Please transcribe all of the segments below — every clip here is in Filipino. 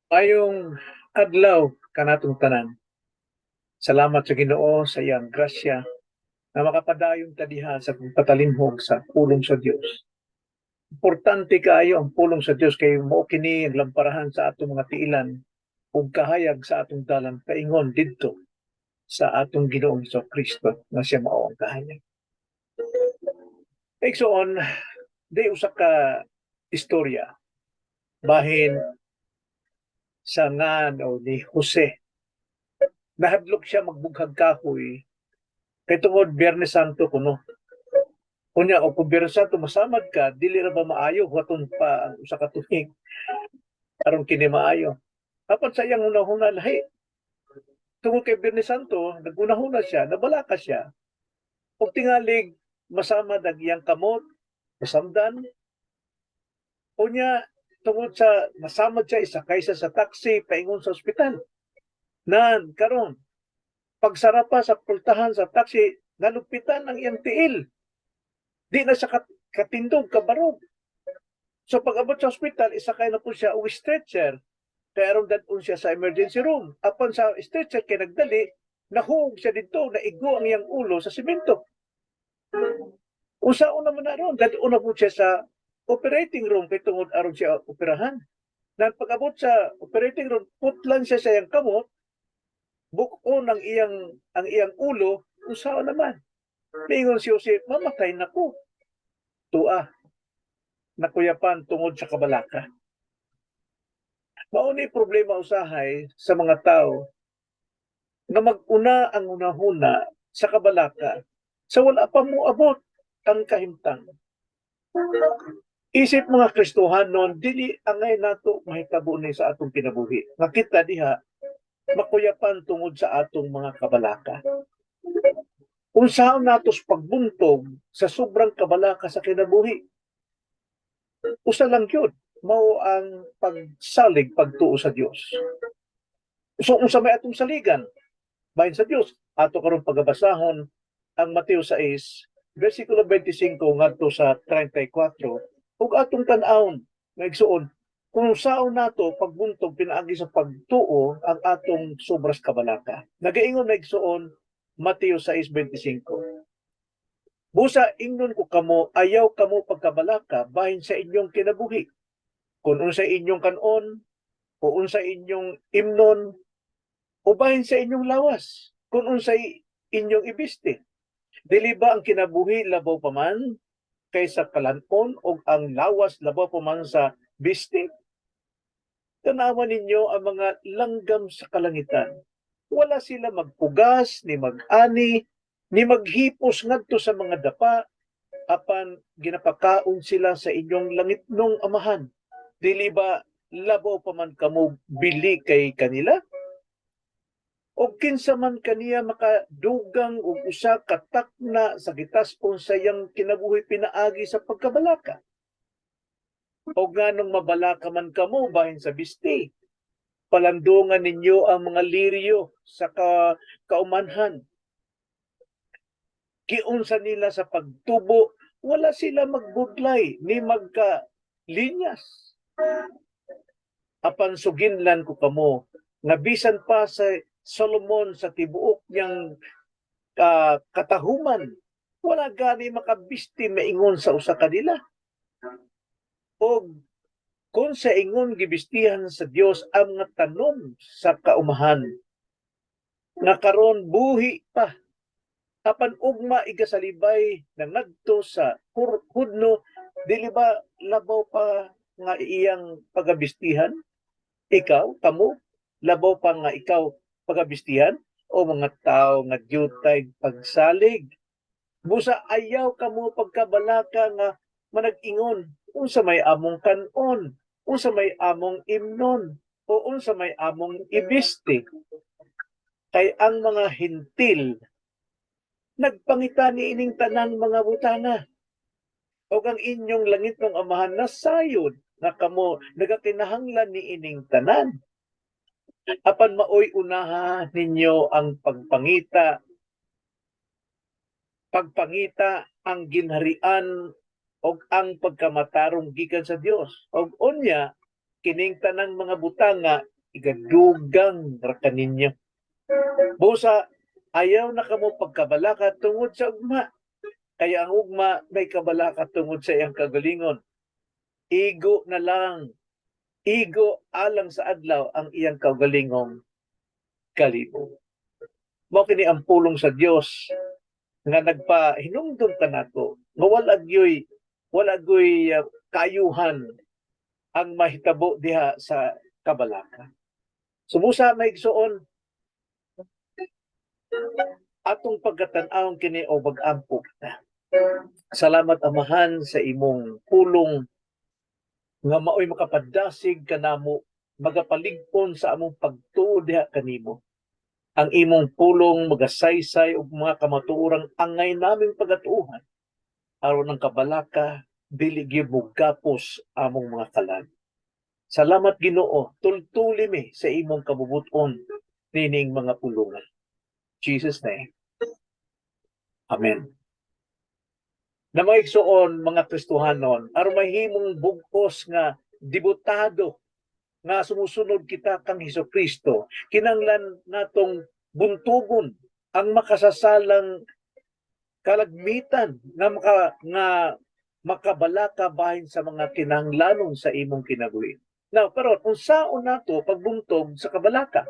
Mayong adlaw kanatong tanan. Salamat sa Ginoo sa iyang grasya na makapadayon ta diha sa pagpatalinhog sa pulong sa Dios. Importante kaayo ang pulong sa Dios kay mao kini ang lamparahan sa atong mga tiilan ug kahayag sa atong dalan paingon didto sa atong Ginoong Kristo nga siya mao ang kahayag. Igsoon, di usa ka istorya bahin sa ngan o ni Jose. Nahadlok siya magbughag kahoy kay tungod Biyernes Santo kuno. Kunya o kung Biyernes Santo masamad ka, dili ra ba maayo waton pa ang usa ka tuig aron kini maayo. Apan sa iyang hunahuna lahi. Tungod kay Biyernes Santo, nagunahuna siya, nabalaka siya. Ug tingalig masamad ang iyang kamot, masamdan. Unya tungod sa masamad siya isa kaysa sa taxi paingon sa ospital. Nan karon pagsara pa sa pultahan sa taxi, nalupitan ang iyang tiil. Di na siya katindog, kabarog. So pag-abot sa ospital, isakay na po siya o stretcher. Kaya aron dadun siya sa emergency room. Apan sa stretcher kay nagdali, nahug siya dito, naigo ang iyang ulo sa simento. Usaon naman na ron, dadun na po siya sa operating room kay tungod aron siya operahan. Nang pag-abot sa operating room, putlan siya sa iyang kamot, bukon ang iyang ulo, usaon naman. Mingon si Jose, mamatay na ko. Tua, nakuyapan tungod sa kabalaka. Mao ni problema usahay sa mga tao na mag-una ang unahuna sa kabalaka sa wala pa mo abot ang kahimtang. Isip mga Kristohanon, dili angay nato mahitabo ni sa atong kinabuhi. Nga kita diha makuyapan tungod sa atong mga kabalaka. Unsaon natos pagbuntog sa sobrang kabalaka sa kinabuhi? Usa lang yun, mao ang pagsalig pagtuo sa Dios. So unsa may atong saligan bahin sa Dios, ato karon pagabasahon ang Mateo 6 versikulo 25 ngadto sa 34 ug atong tan-awon nga igsuon kung saon nato pagbuntog pinaagi sa pagtuo ang atong sobras kabalaka. Nagaingon na igsuon Mateo 6:25. Busa ingnon ko kamo ayaw kamo pagkabalaka bahin sa inyong kinabuhi. Kung unsa inyong kanon o unsa inyong imnon o bahin sa inyong lawas kung unsay inyong ibiste. Dili ba ang kinabuhi labaw pa man kaysa kalanon o ang lawas labaw pa man sa biste? Tanawan ninyo ang mga langgam sa kalangitan. Wala sila magpugas, ni mag-ani, ni maghipos ngadto sa mga dapa, apan ginapakaon sila sa inyong langitnong amahan. Dili ba labaw pa man kamo bili kay kanila? O kinsa man kaniya makadugang og usa ka takna sa gitas-on sayang kinabuhi pinaagi sa pagkabalaka. O nganong mabalaka man kamo bahin sa bisti, palandungan ninyo ang mga liryo sa kaumanhan. Giunsa nila sa pagtubo, wala sila magbudlay ni magka linyas. Apan suginlan ko kamo nga bisan pa sa Solomon sa tibuok niyang katahuman, wala gani makabisti maingon sa usa kanila. O kung sa ingon gibistihan sa Dios ang nga tanom sa kaumahan, nga karon buhi pa, apan ugma igasalibay na ngadto sa hudno, dili ba labaw pa nga iyang pagabistihan? Ikaw, kamo, labaw pa nga ikaw pagabistihan? O mga tao nga gyutay pagsalig? Busa ayaw kamo pagkabalaka nga manag-ingon, unsa may among kanon, unsa may among imnon, o unsa may among ibiste. Kay ang mga hintil nagpangita ni ining tanang mga butana. O ang inyong langit ng amahan na sayod nga kamo nagakinahanglan ni ining tanan. Apan maoy unaha ninyo ang pagpangita ang ginharian o ang pagkamatarong gikan sa Dios. O unya, kining tanang mga butanga igadugang ra kaninyo. Busa, ayaw na kamo pagkabalaka tungod sa ugma. Kaya ang ugma may kabalaka tungod sa iyang kagalingon. Igo na lang. Igo alang sa adlaw ang iyang kaugalingong kalibog. Mao kini ang pulong sa Dios nga nagpahinumdum kanato nga wala gyoy kayuhan ang mahitabo diha sa kabalaka. Sumusa maigsuon atong pagkatan-awon kini o bag-ampo kita. Salamat Amahan sa imong pulong nga maoy makapadasig kanamo magapaligpon sa among pagtuo diha kanimo. Ang imong pulong magasaysay og mga kamatuorang angay naming pagatuuhan aron ang kabalaka dili gyud mo gapos among mga kalag. Salamat Ginoo, tultuli mi sa imong kabubuton nining mga pulungan. Jesus name. Amen. Na maigsuon mga Kristohanon aron mahimong bugos nga debutado nga sumusunod kita kang Hesukristo, kinanglan natong buntugon ang makasasalang kalagmitan nga makabalaka bahin sa mga kinahanglanon sa imong kinabuhi. Now, pero kung saon nato pagbuntog sa kabalaka,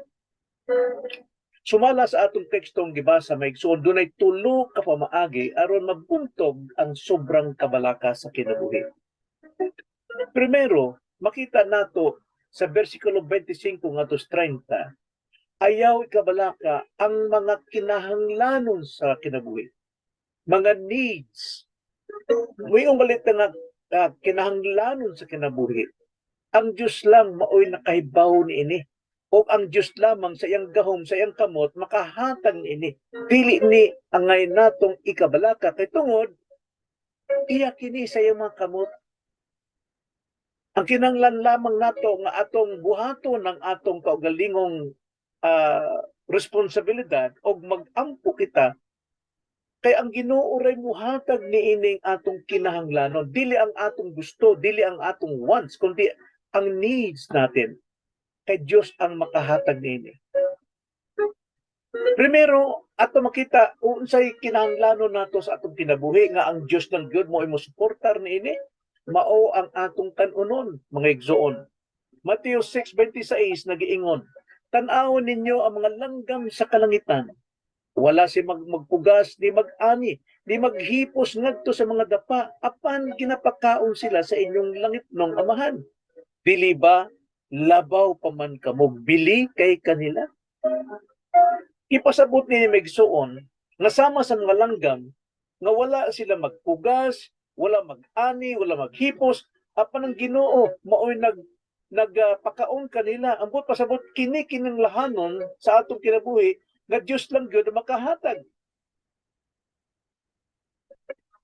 sumala sa atong tekstong gibasa maigsuon dunay tulo ka pamaagi aron magbuntog ang sobrang kabalaka sa kinabuhi. Primero, makita nato sa bersikulo 25 ngadto 30, ayaw ikabalaka ang mga kinahanglanon sa kinabuhi. Mga needs. Mayong balita nga kinahanglanon sa kinabuhi. Ang Diyos lang maoy nakahibaw niini. O ang Diyos lamang sa iyang gahom, sa iyang kamot, makahatag niini. Dili ni angay natong ikabalaka kay tungod iya kini sa iyang mga kamot. Ang kinahanglan lamang nato nga atong buhaton ng atong kaugalingong responsibilidad og mag-ampo kita kay ang Ginoo ray muhatag niining atong kinahanglanon, dili ang atong gusto, dili ang atong wants, kundi ang needs natin. Kay Dios ang makahatag niini. Primero, ato makita unsay kinahanglanon nato sa atong kinabuhi nga ang Dios ng Gyud mo suportar niini. Mao ang atong kanunon, mga igsoon. Mateo 6:26 nagiingon, tan-awon ninyo ang mga langgam sa kalangitan. Wala si magpugas, di mag-ani, di maghipos ngadto sa mga dapa, apan ginapakaon sila sa inyong langitnong Amahan. Dili ba labaw pa man kamo bili kay kanila? Ipasabot ni Megsuon nga sama sa mga langgam nga wala sila magpugas, wala mag-ani, wala maghipos, apan ang Ginoo maoy nagpakaon kanila. Ambot pasabot kini kinanglahanon sa atong kinabuhi nga Dios lang gyud makahatag.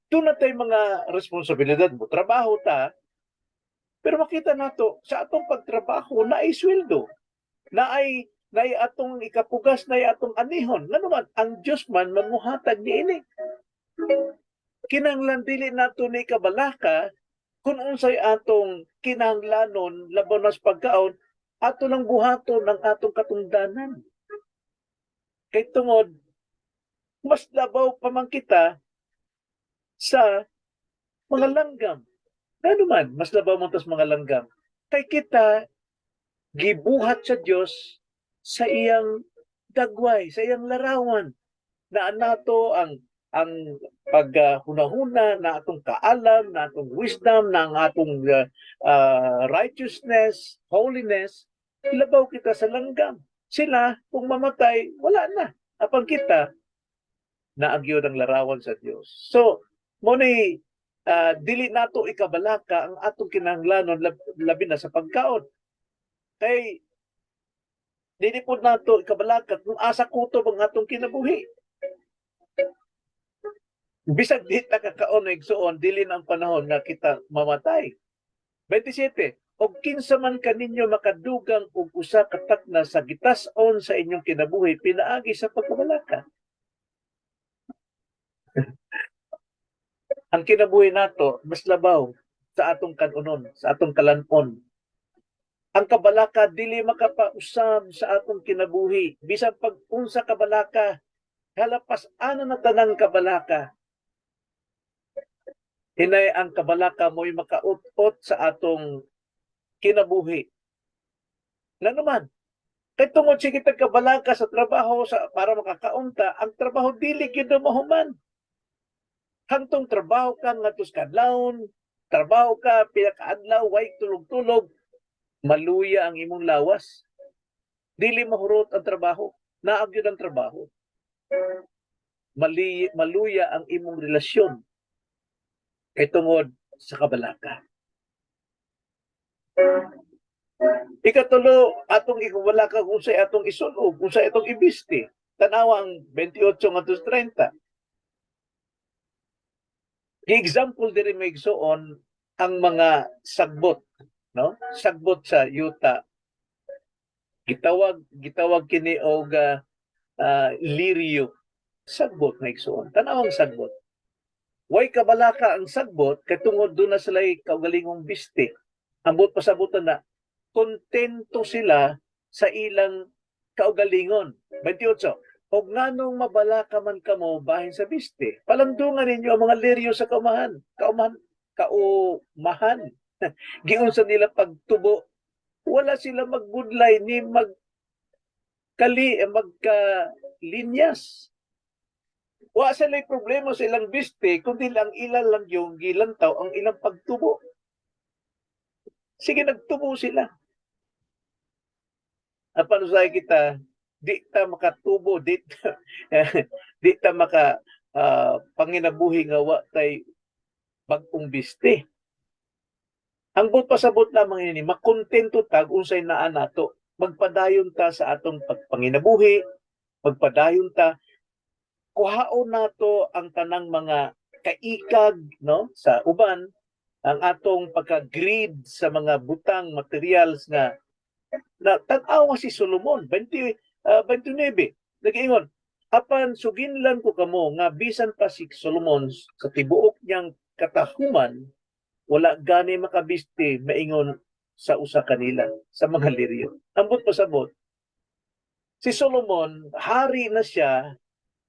Doon na tayo mga responsibilidad mo. Trabaho ta, pero makita nato sa atong pagtrabaho na ay sweldo, na ay atong ikapugas, na ay atong anihon. Nga naman, ang Diyos man mamuhatag niini. Kinahanglan dili nato ni kabalaka kung unsay atong kinahanglanon laban nas pagkaon, ato lang buhaton ng atong katungdanan. Kay tungod, mas labaw pa man kita sa mga langgam. Ano man, mas labaw mo tas mga langgam. Kay kita, gibuhat sa Dios sa iyang dagway, sa iyang larawan. Na nato ang paghunahuna, na atong kaalam, na atong wisdom, na ang atong righteousness, holiness, labaw kita sa langgam. Sila, kung mamatay, wala na. Apang kita, naagyo ng larawan sa Dios. So, muni dili nato ikabalaka ang atong kinahanglanon labi na sa pagkaon. Kay dili pud nato ikabalaka kung asa kutob ang atong kinabuhi. Bisag di ta kakaon igsuon dili na ang panahon nga kita mamatay. 27. Og kinsa man kaninyo makadugang og usa ka takna sa gitas-on sa inyong kinabuhi pinaagi sa pagkabalaka. Ang kinabuhi nato mas labaw sa atong kanunon, sa atong kalanon. ang kabalaka dili makapausab sa atong kinabuhi. Bisan pag unsa kabalaka, halapas ana na tanang kabalaka. Hinay ang kabalaka mo'y makaut-ot sa atong kinabuhi. Na naman, kay tungod sige kabalaka sa trabaho para makakaunta, ang trabaho dili gyud mahuman. Hangtong trabaho ka ngadto sa kadlawon, trabaho ka pila ka adlaw, way tulog-tulog, maluya ang imong lawas. Dili mahurot ang trabaho, naag gyud ang trabaho. Maluya ang imong relasyon kay tungod sa kabalaka. Ikatulo, atong ikuwala ka kung sa atong isunog, kung sa atong ibiste. Tanawang 28 ngadto 30. Gi-example diri may igsoon ang mga sagbot, no? Sagbot sa yuta. Gitawag kini og liryo. Sagbot na igsoon. Tanawang sagbot. Way kabalaka ang sagbot kay tungod doon na sila kaugalingong biste. Ambot pasabutan na kontento sila sa ilang kaugalingon. 28. Og nganong mabalaka man kamo bahin sa biste, palandungan ninyo ang mga liryo sa kaumahan. Kaumahan. Giunsa nila pagtubo. Wala sila magbudlay ni magkalinyas. Wa sila problema sa ilang biste, kundi lang ilan lang yung gilantaw ang ilang pagtubo. Sige, nagtubo sila. At paano sa kita, di ta makatubo, di ta maka panginabuhi nga wa tay bagong biste. Ang pasabot lamang ini, makontento tag unsay naa nato. Magpadayon ta sa atong pagpanginabuhi, magpadayon ta kuhaon nato ang tanang mga kaikag, no, sa uban, ang atong pagka-greed sa mga butang materials nga na tan-awa si Solomon 29 nag-ingon, apan suginlan ko kamo nga bisan pa si Solomon sa tibuok niyang katahuman wala gani makabiste maingon sa usa kanila sa mga liryo. Ambot pasabot, si Solomon hari na siya,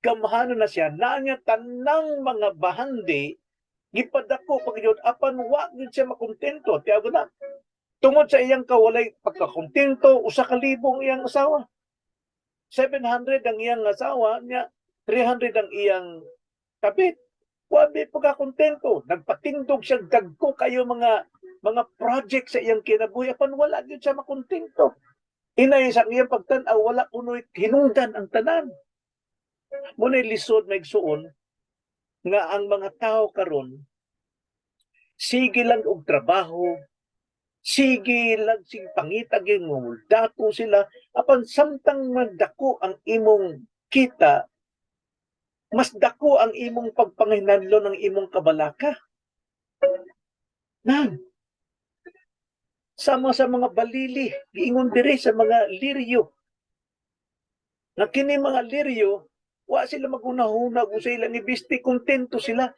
gamhanon na siya, na niya tanang mga bahandi gipadako pagyud apan wa gyud siya makontento. Tiago na tungod sa iyang kawalay pagkakontento, 1,000 iyang asawa. 700 ang iyang asawa niya, 300 ang iyang kabit. Wabi pagkakontento. Nagpatindog siya dagko kayo mga project sa iyang kinabuhi apan wala gyud siya makontento. Inay sa iyang pagtan-aw wala kunoy hinungdan ang tanan. Munay lisod maigsuon nga ang mga tao karon sige lang og trabaho, sige lang sing pangitag yung dako sila, apan samtang magdako ang imong kita, mas dako ang imong pagpanginanlo ng imong kabalaka. Nan, sama sa mga balili, giingon diri sa mga liryo. Na kini mga liryo, wa sila magunahuna kung sila ni Bisti, kontento sila.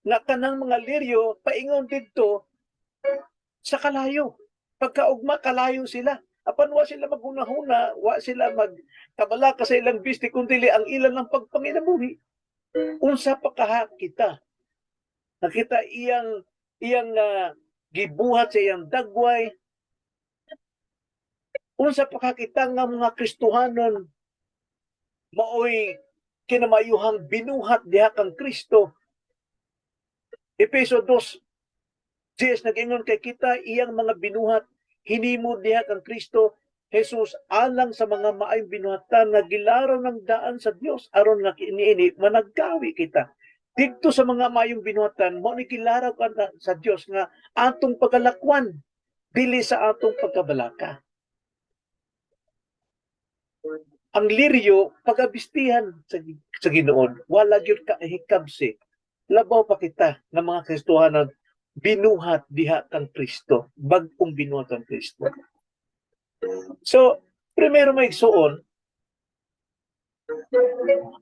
Nga kanang mga liryo, paingon dito sa kalayo. Pagkaugma, kalayo sila. Apan wa sila magunahuna, wa sila magkabalaka sa ilang Bisti, kundi ang ilan ng pagpanginabuhi. Unsa pa kaha kita? Nakita iyang gibuhat sa iyang dagway. Unsa pa kakita nga mga Kristohanon maoy kinamayuhang binuhat diha kang Kristo. Efeso 2:10 nag-ingon kay kita iyang mga binuhat hinimo diha kang Kristo Jesus alang sa mga maayong binuhatan nga gilaraw ng daan sa Dios aron nga kiniini managgawi kita. Dito sa mga maayong binuhatan mo ni gilaraw ka sa Dios nga atong pagalakwan dili sa atong pagkabalaka. Ang liryo pagabistihan sa Ginoon wala gyud ka hikabsi. Labaw pa kita ng mga Kristohanon binuhat diha kang Kristo, bag-ong binuhat kang Kristo. So, primero maigsuon,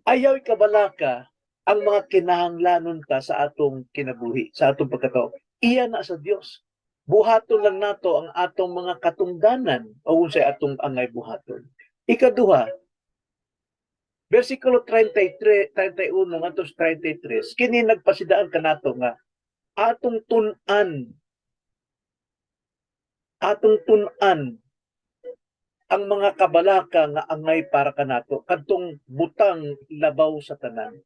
ayaw ikabalaka ang mga kinahanglanon ta sa atong kinabuhi, sa atong pagkatao. Iya na sa Dios. buhaton lang nato ang atong mga katungdanan o unsay atong angay buhaton. Ikaduha, versikulo 33, 31 ngadto 33, kini nagpasidaan kanato nga atong tun-an ang mga kabalaka nga angay para kanato kadtong butang labaw sa tanan.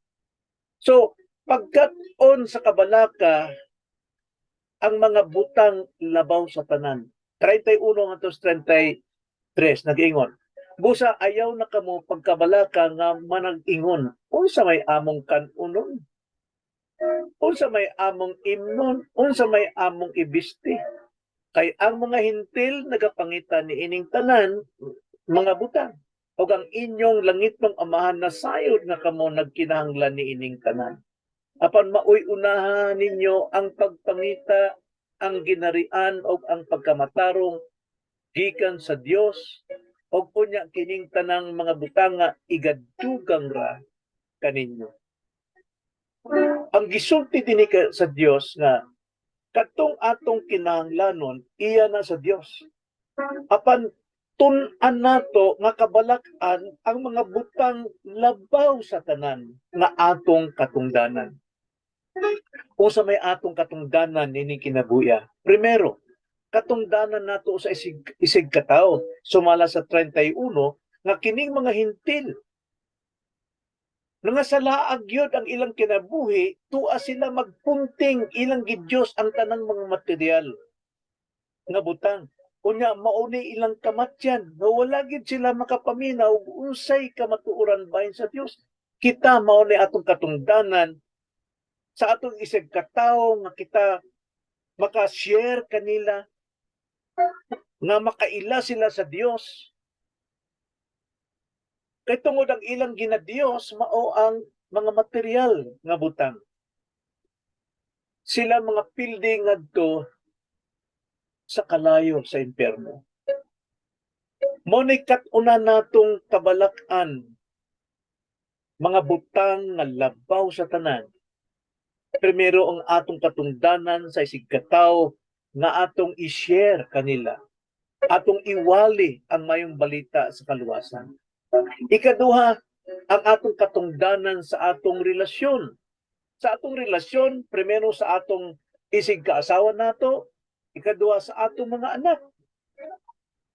So, pagkat-on sa kabalaka ang mga butang labaw sa tanan. 31 ngadto 33 nag-ingon. Busa ayaw na kamo pagkabalaka nga manag-ingon unsa may among kanunon, unsa may among imnon, unsa may among ibisti. Kay ang mga hintil nagapangita ni ining tanan mga butang. O ang inyong langit ng amahan na sayod na kamo nagkinahanglan ni ining tanan. Apan maoy unahan ninyo ang pagpangita, ang ginarian o ang pagkamatarong gikan sa Dios o kunya kining tanang mga butang nga igadugang ra kaninyo. Ang gisulti dinhi sa Dios nga katong atong kinahanglanon iya na sa Dios. Apan tun-an nato nga kabalak-an ang mga butang labaw sa tanan nga atong katungdanan. Usa may atong katungdanan ini kinabuya. Primero, katungdanan nato sa isig katawo. Sumala sa 31 nga kining mga hintil nga salaag yun ang ilang kinabuhi, tuwa sila magpunting ilang gidyos ang tanang mga material nga butang. Unya mauni ilang kamatyan, nga wala gid sila makapaminaw unsay kamatuoran bahin sa Dios. Kita mauni atong katungdanan sa atong isig katawo nga kita maka-share kanila nga makaila sila sa Dios. Kay tungod ang ilang ginadiyos mao ang mga material nga butang. Sila mga pildi ngadto sa kalayo sa impyerno. Monikat una natong kabalak-an mga butang nga labaw sa tanan. Primero ang atong katungdanan sa isig katawo nga atong i-share kanila. Atong iwali ang mayong balita sa kaluwasan. Ikaduha, ang atong katungdanan sa atong relasyon. Sa atong relasyon, primero sa atong isig kaasawa nato, ikaduha sa atong mga anak.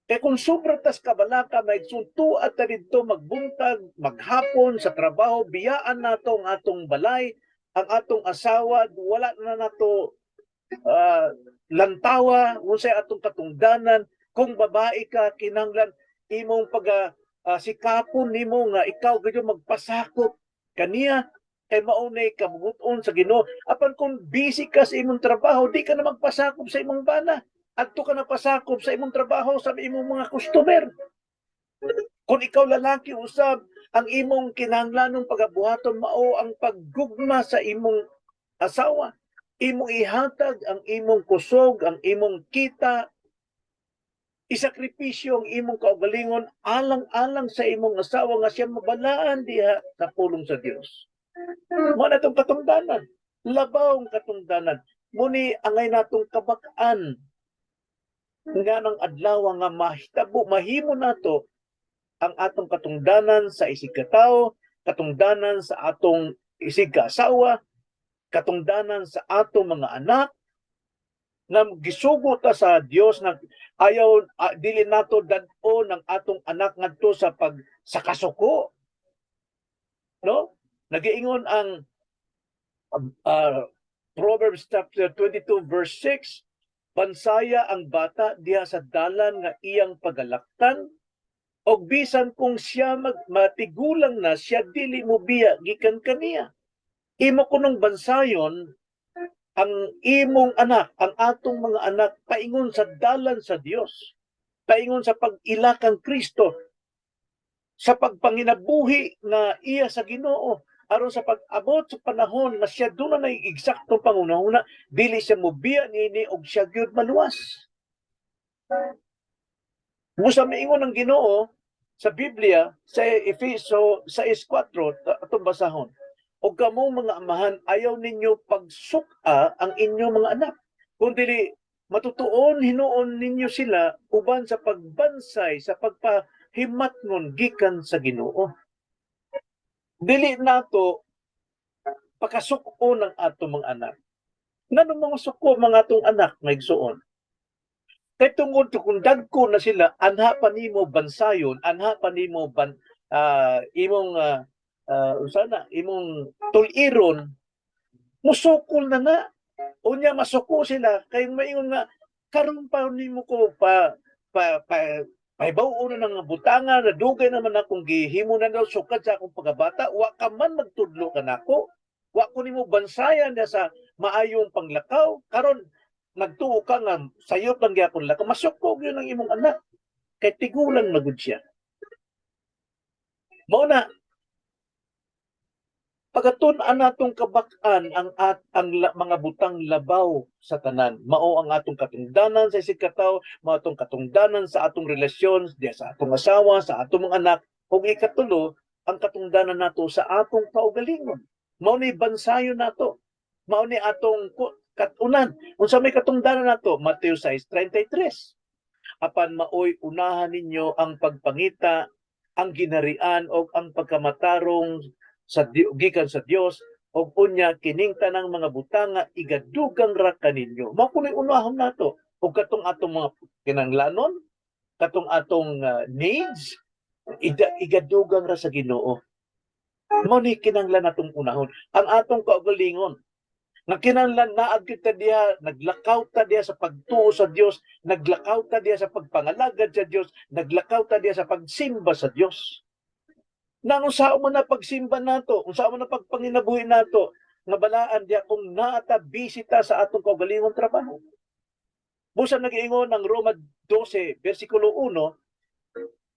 Kaya kung sobra tas kabalaka, may sunto at dito magbuntag, maghapon sa trabaho, biyaan nato ang atong balay, ang atong asawa, wala na nato lantawa, unsay atong katungdanan, kung babae ka, kinanglan, imong sikapon nimo nga ikaw gadyo magpasakop kaniya kay maunay kabuton sa Ginoo. Apan kung busy ka sa imong trabaho, di ka na magpasakop sa imong bana. Adto ka na pasakop sa imong trabaho sa imong mga customer. Kung ikaw lalaki usab, ang imong kinahanglanong pagabuhaton mao ang paggugma sa imong asawa. Imong ihatag ang imong kusog, ang imong kita, isakripisyo ang imong kaugalingon alang-alang sa imong asawa nga siya mabalaan diha sa pulong sa Dios. Mo na itong katungdanan. Labaw ang katungdanan. Muni angay natong kabak-an nga ng adlaw nga mahimo nato ang atong katungdanan sa isig katawo, katungdanan sa atong isig kaasawa, katungdanan sa atong mga anak, nga gisugo ta sa Dios na ayaw dili nato dad-o ng atong anak ngadto sa kasuko, no? Nagiingon ang Proverbs chapter 22 verse 6, pansaya ang bata diha sa dalan nga iyang pagalaktan, og bisan kung siya matigulang na, siya dili mo biya gikan kaniya. Imo kunong bansayon ang imong anak, ang atong mga anak, paingon sa dalan sa Dios, paingon sa pag-ila kang Kristo, sa pagpanginabuhi na iya sa Ginoo, aron sa pag-abot sa panahon na siya doon na eksaktong pangunahuna, dili siya mubiya niini og siya gyud maluwas. Musa maingon ang Ginoo sa Biblia sa Efeso 6:4 atong basahon. O kamong mga amahan, ayaw ninyo pagsuka ang inyong mga anak, kundi matutuon hinuon ninyo sila uban sa pagbansay sa pagpahimatngon gikan sa Ginoo. Dili nato pakasuko ng atong mga anak. Ngano mga suko mga atong anak nga igsuon? Kay tungod kung dagko na sila, anha pa nimo bansayon, anha pa nimo imong sana imong tuliron, musukol na nga. Unya masuko sila kay maingon nga karon pa nimo ko pahibaw na nga butanga na dugay naman akong gihimo na daw sukad sa akong pagkabata, wa ka man magtudlo kanako. Wa ko nimo bansayan na sa maayong panglakaw. Karon nagtuo ka nga sayop lang gyapon lakaw, masukog yun ang imong anak. Kay tigulang na gud siya. Mao na pagatun-an natong kabak-an ang mga butang labaw sa tanan. Mao ang atong katungdanan sa isig katawo, mao atong katungdanan sa atong relasyon diya sa atong asawa, sa atong mga anak, ug ikatulo ang katungdanan nato sa atong kaugalingon. Mao ni bansayon nato. Mao ni atong katunan. Unsa may katungdanan nato? Mateo 6:33. Apan maoy unahan ninyo ang pagpangita, ang ginarian o ang pagkamatarong sa gikan sa Dios og unya kining tanang mga butanga igadugang ra kaninyo. Mao kunoy unahon nato og katong atong mga kinahanglanon, katong atong needs igadugang ra sa Ginoo. Mao ni kinahanglan natong unahon. Ang atong kaugalingon nga kinahanglan naag kita diha, naglakaw ta diha sa pagtuo sa Dios, naglakaw ta diha sa pagpangalagad sa Dios, naglakaw ta diha sa pagsimba sa Dios. Nang unsaon man na pagsimba nato, unsaon man na pagpanginabuhi nato, nga balaan diya kung naata bisita sa atong kaugalingong trabaho. Busa nag-iingon ang Roma 12 versikulo 1,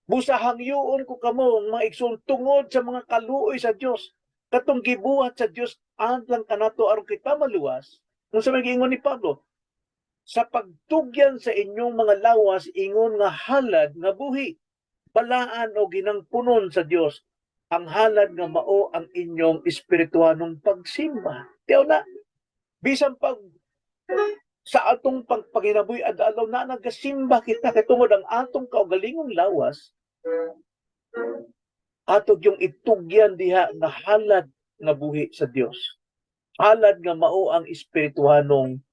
busa hangyoon ko kamo mga igsoon tungod sa mga kaluoy sa Dios, katong gibuhat sa Dios adlang kanato aron kita maluwas. Unsa may giingon ni Pablo? Sa pagtugyan sa inyong mga lawas ingon nga halad nga buhi, balaan o ginangpunon sa Dios ang halad nga mao ang inyong espirituhanong pagsimba. Tiyaw na, bisan pag sa atong pagpanginabuhi adalaw na nagasimba kita kay tungod ang atong kaugalingong lawas atog yung itugyan diha nga halad nga buhi sa Dios. Halad nga mao ang espirituhanong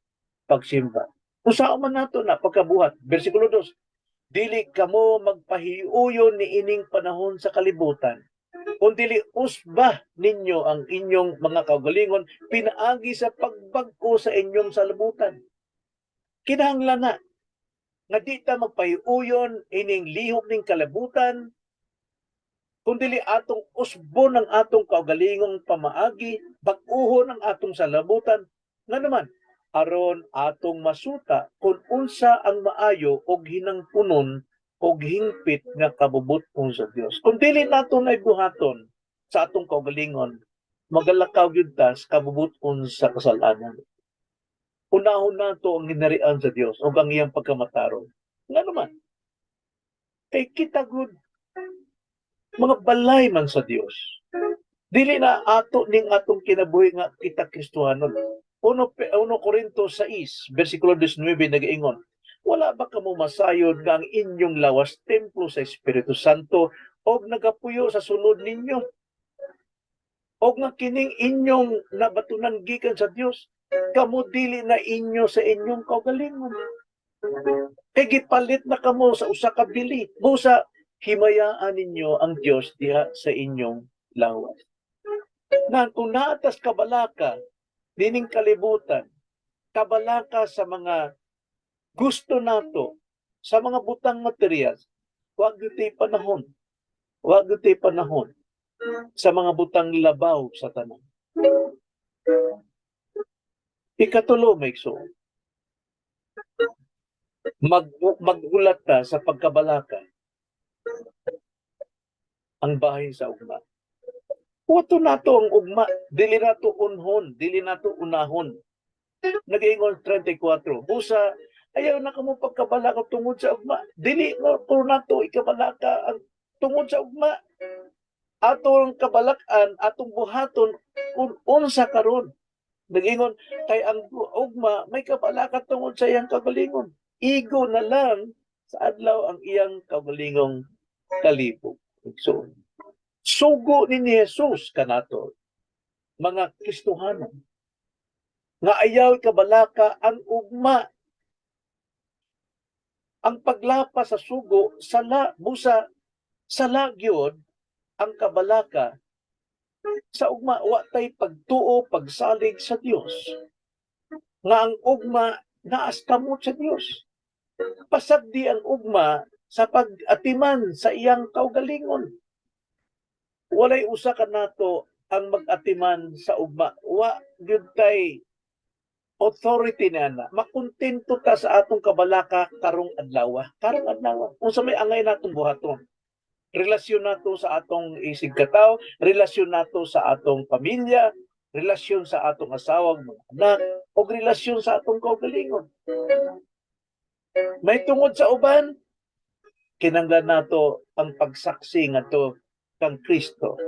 pagsimba. Usaon man nato na pagkabuhat, versikulo 2, dili kamo magpahiuyon ni ining panahon sa kalibutan, kundili usba ninyo ang inyong mga kaugalingon pinaagi sa pagbag-o sa inyong salabutan. Kinahanglan na nga di ta magpahiuyon ining lihok ning kalabutan, kundili atong usbon ang atong kaugalingong pamaagi, bag-uhon ang atong salabutan, nga naman aron atong masuta kung unsa ang maayo og hinangpunon og hingpit nga kabubuton sa Dios. Kung dili nato na ibuhaton sa atong kaugalingon, magalakaw gyud ta sa kabubuton sa kasalanan. Unahon nato ang ginarian sa Dios ug ang iyang pagkamatarong. Nga naman, kay kita gud mga balay man sa Dios. Dili na ato ning atong kinabuhi nga kita Kristohanon. 1 Corinto 6, versikulo 19 nag-ingon, wala ba kamo masayod nga ang inyong lawas templo sa Espiritu Santo og nagapuyo sa sulod ninyo? Og nga kining inyong nabatunan gikan sa Dios, kamo dili na inyo sa inyong kaugalingon. Kay gipalit na kamo sa usa ka bili. Busa himayaan ninyo ang Dios diha sa inyong lawas. Na kung naatas kabalaka dining kalibutan, kabalaka sa mga gusto nato, sa mga butang material, wag gyud panahon. Wag gyud panahon sa mga butang labaw sa tanan. Ikatulo, maigso, maghulat ta sa pagkabalaka ang bahin sa ugma. Wato nato ang ugma, dili nato unhon, dili nato unahon. Nag-ingon 34, busa ayaw na kamo pagkabalaka tungod sa ugma. Dili ko nato ikabalaka ang tungod sa ugma. Atong kabalakan, atong buhaton kung unsa karon. Nag-ingon, kay ang ugma, may kabalaka tungod sa iyang kagalingon. Igo na lang sa adlaw ang iyang kagalingong kalibog. So, sugo ni Jesus kanato, mga Kristohanon, nga ayaw kabalaka ang ugma. Ang paglapa sa sugo, sala, busa, sala gyud ang kabalaka sa ugma. Wa tay pagtuo, pagsalig sa Dios. Nga ang ugma naas kamot sa Dios. Pasagdi ang ugma sa pag-atiman sa iyang kaugalingon. Walay usa ka nato ang mag-atiman sa ugma. Wa gyud tay authority na makontento ta sa atong kabalaka karong adlaw. Karong adlaw. Unsa may angay natong buhaton? Relasyon nato sa atong isig kataw, relasyon nato sa atong pamilya, relasyon sa atong asawang mga anak, o relasyon sa atong kaugalingon. May tungod sa uban, kinanglan nato ang pagsaksi ngadto kang Kristo.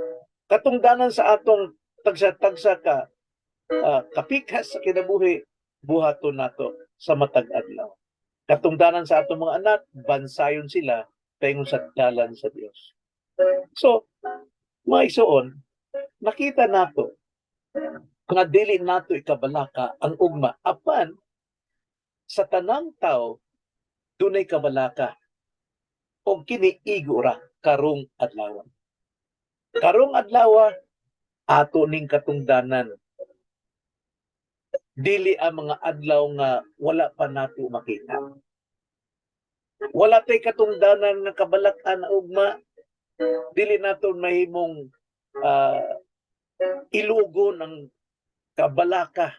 Katungdanan sa atong tagsa-tagsa ka kapikas sa kinabuhi, buhaton nato sa matag adlaw. Katungdanan sa atong mga anak, bansayon sila paingon sa dalan sa Dios. So, mga igsoon, nakita nato nga dili nato ikabalaka ang ugma apan sa tanang tao dunay kabalaka o kiniigo ra karong adlaw. Karong adlaw ato ning katungdanan, dili ang mga adlaw nga wala pa nato makita. Wala tay katungdanan nga kabalak-an na ugma, dili nato mahimong ilugo ng kabalaka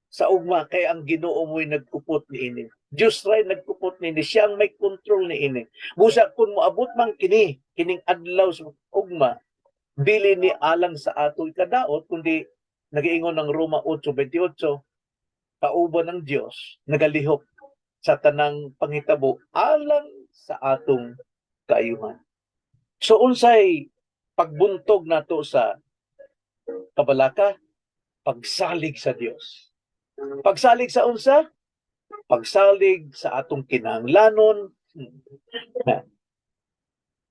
sa ugma kay ang Ginoo mo'y nagkupot niini. Diyos ray nagkupot niini, siya ang may control niini. Busa kun moabot man kining adlaw sa ugma, dili ni alang sa ato ikadaot kundi nag-iingon ng Roma 8:28, kauban ng Dios nagalihok sa tanang panghitabo alang sa atong kaayuhan. So unsay pagbuntog nato sa kabalaka? Pagsalig sa Dios. Pagsalig sa unsa? Pagsalig sa atong kinahanglanon,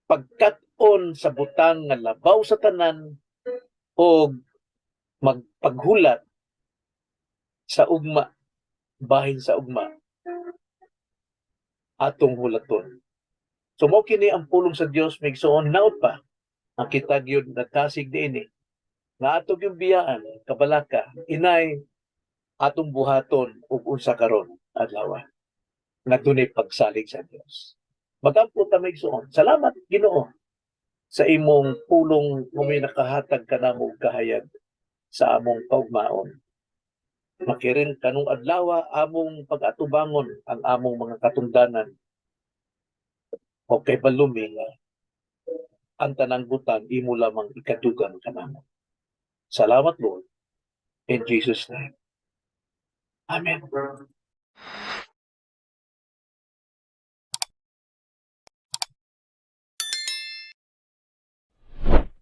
pagkat-on sa butang nga labaw sa tanan, o magpaghulat sa ugma, bahin sa ugma, atong hulaton. So mo kini ang pulong sa Dios, migsuon naot pa ang kita gyud nagkasig diini nga ato yung biyaan kabalaka inay atong buhaton ug unsa karon adlaw nga dunay pagsalig sa Dios. Magampo ta migsuon. Salamat Ginoo sa imong pulong nga may nakahatag kanamo kahayag sa among kaugmaon. Makirin kanong adlaw among pag-atubangon ang among mga katungdanan. Okay balumi nga ang tanang butang imo lamang ikadugang kanamo. Salamat Lord. In Jesus' name. Amen.